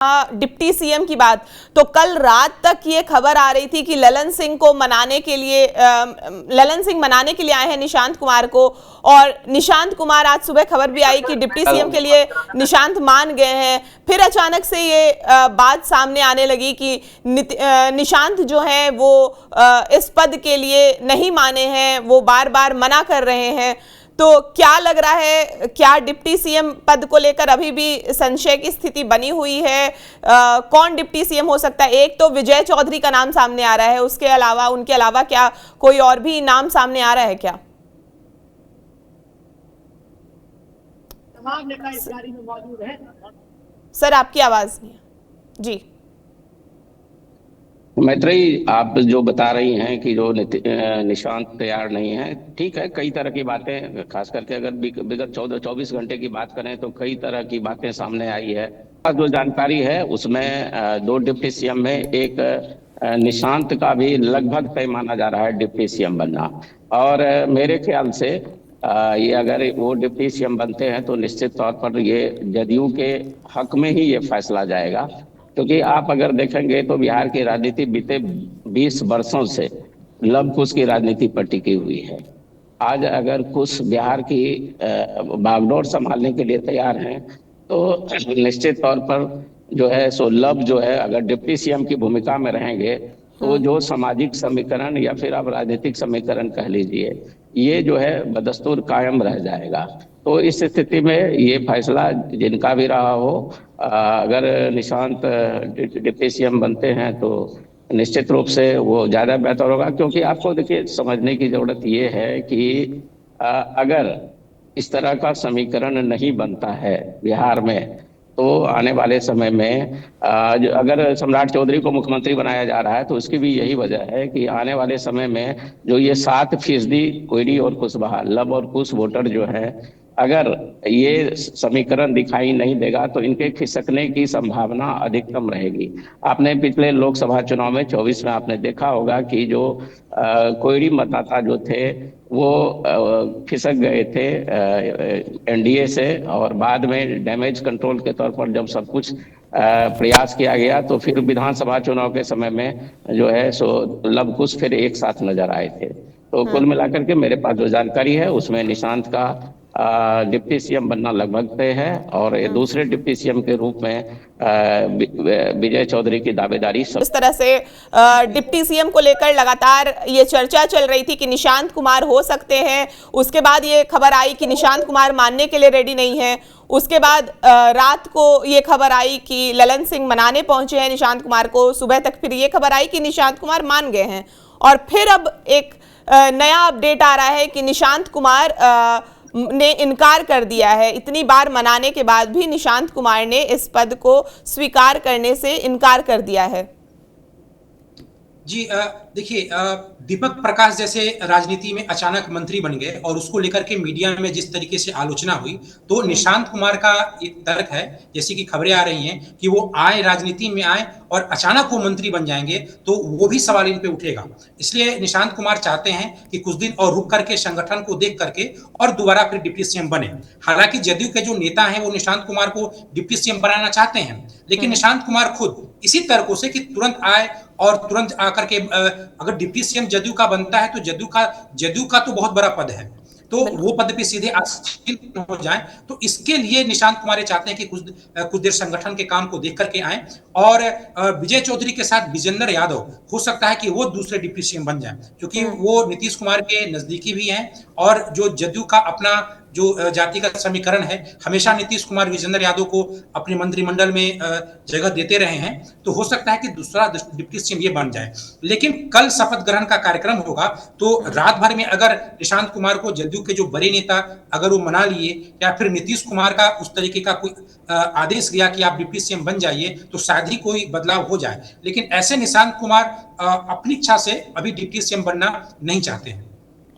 Deputy CM की बात, तो कल रात तक ये खबर आ रही थी कि ललन सिंह मनाने के लिए आए हैं निशांत कुमार को, और निशांत कुमार, आज सुबह खबर भी आई कि डिप्टी सीएम के लिए निशांत मान गए हैं। फिर अचानक से ये बात सामने आने लगी कि निशांत जो है वो इस पद के लिए नहीं माने हैं, वो बार बार मना कर रहे हैं। तो क्या लग रहा है, क्या डिप्टी सीएम पद को लेकर अभी भी संशय की स्थिति बनी हुई है? कौन डिप्टी सीएम हो सकता है? एक तो विजय चौधरी का नाम सामने आ रहा है, उनके अलावा क्या कोई और भी नाम सामने आ रहा है क्या? तमाम नेता इस गाड़ी में मौजूद हैं। सर, आपकी आवाज नहीं है जी। मैत्रेयी, आप जो बता रही हैं कि जो निशांत तैयार नहीं है, ठीक है। कई तरह की बातें, खास करके अगर विगत 14-24 घंटे की बात करें तो कई तरह की बातें सामने आई है। जो जानकारी है उसमें दो डिप्टी सीएम में एक निशांत का भी लगभग तय माना जा रहा है डिप्टी सीएम बनना। और मेरे ख्याल से ये अगर वो डिप्टी सीएम बनते हैं तो निश्चित तौर पर ये जदयू के हक में ही ये फैसला जाएगा। क्योंकि आप अगर देखेंगे तो बिहार की राजनीति बीते 20 वर्षों से लव कुश की राजनीति पर टिकी हुई है। आज अगर कुश बिहार की बागडोर संभालने के लिए तैयार हैं तो निश्चित तौर पर जो है सो लव जो है अगर डिप्टी सीएम की भूमिका में रहेंगे तो जो सामाजिक समीकरण या फिर आप राजनीतिक समीकरण कह लीजिए, ये जो है बदस्तूर कायम रह जाएगा। तो इस स्थिति में ये फैसला जिनका भी रहा हो, अगर निशांत डिप्टी सीएम बनते हैं तो निश्चित रूप से वो ज़्यादा बेहतर होगा। क्योंकि आपको देखिए समझने की ज़रूरत ये है कि अगर इस तरह का समीकरण नहीं बनता है बिहार में तो आने वाले समय में अगर सम्राट चौधरी को मुख्यमंत्री बनाया जा रहा है तो उसकी भी यही वजह है कि आने वाले समय में जो ये 7% कोयरी और कुशवाहा, लव और कुश वोटर जो है, अगर ये समीकरण दिखाई नहीं देगा तो इनके खिसकने की संभावना अधिकतम रहेगी। आपने पिछले लोकसभा चुनाव में 24 में आपने देखा होगा कि जो कोयरी मतदाता जो थे वो खिसक गए थे एनडीए से, और बाद में डैमेज कंट्रोल के तौर पर जब सब कुछ प्रयास किया गया तो फिर विधानसभा चुनाव के समय में जो है सो लव कुश फिर एक साथ नजर आए थे। तो कुल मिलाकर के मेरे पास जो जानकारी है उसमें निशांत का डिप्टी सीएम बनना लगभग तय है, और दूसरे डिप्टी सीएम के रूप में विजय चौधरी की दावेदारी। इस तरह से डिप्टी सीएम को लेकर लगातार ये चर्चा चल रही थी कि निशांत कुमार हो सकते हैं। उसके बाद ये खबर आई कि निशांत कुमार मानने के लिए रेडी नहीं है। उसके बाद रात को ये खबर आई कि ललन सिंह मनाने पहुंचे हैं निशांत कुमार को। सुबह तक फिर ये खबर आई कि निशांत कुमार मान गए हैं, और फिर अब एक नया अपडेट आ रहा है कि निशांत कुमार ने इनकार कर दिया है। इतनी बार मनाने के बाद भी निशांत कुमार ने इस पद को स्वीकार करने से इनकार कर दिया है। जी देखिए, दीपक प्रकाश जैसे राजनीति में अचानक मंत्री बन गए और उसको लेकर के मीडिया में जिस तरीके से आलोचना हुई, तो निशांत कुमार का एक तर्क है, जैसे कि खबरें आ रही हैं कि वो आए, राजनीति में आए और अचानक वो मंत्री बन जाएंगे, तो वो भी सवाल इन पे उठेगा। इसलिए निशांत कुमार चाहते हैं कि कुछ दिन और रुक करके संगठन को देख करके और दोबारा फिर डिप्टी सीएम बने। हालांकि जदयू के जो नेता हैं वो निशांत कुमार को डिप्टी सीएम बनाना चाहते हैं, लेकिन निशांत कुमार खुद इसी तर्कों से कि तुरंत आए और तुरंत आकर के अगर डिप्टी सीएम जदयू का बनता है तो जदयू का तो बहुत बड़ा पद है, तो वो पद पे सीधे आसीन हो जाएं। तो इसके लिए निशांत कुमार ये चाहते हैं कि कुछ देर संगठन के काम को देख करके आए, और विजय चौधरी के साथ विजेंद्र यादव हो सकता है कि वो दूसरे डिप्टी सीएम बन जाएं, क्योंकि वो नीतीश कुमार के नजदीकी भी हैं, और जो जदयू का अपना जो जातिगत समीकरण है, हमेशा नीतीश कुमार विजेंद्र यादव को अपने मंत्रिमंडल में जगह देते रहे हैं, तो हो सकता है कि दूसरा डिप्टी सीएम ये बन जाए। लेकिन कल शपथ ग्रहण का कार्यक्रम होगा, तो रात भर में अगर निशांत कुमार को जदयू के जो बड़े नेता अगर वो मना लिए, या फिर नीतीश कुमार का उस तरीके का कोई आदेश गया कि आप डिप्टी सीएम बन जाइए, तो शायद ही कोई बदलाव हो जाए। लेकिन ऐसे निशांत कुमार अपनी इच्छा से अभी डिप्टी सीएम बनना नहीं चाहते हैं।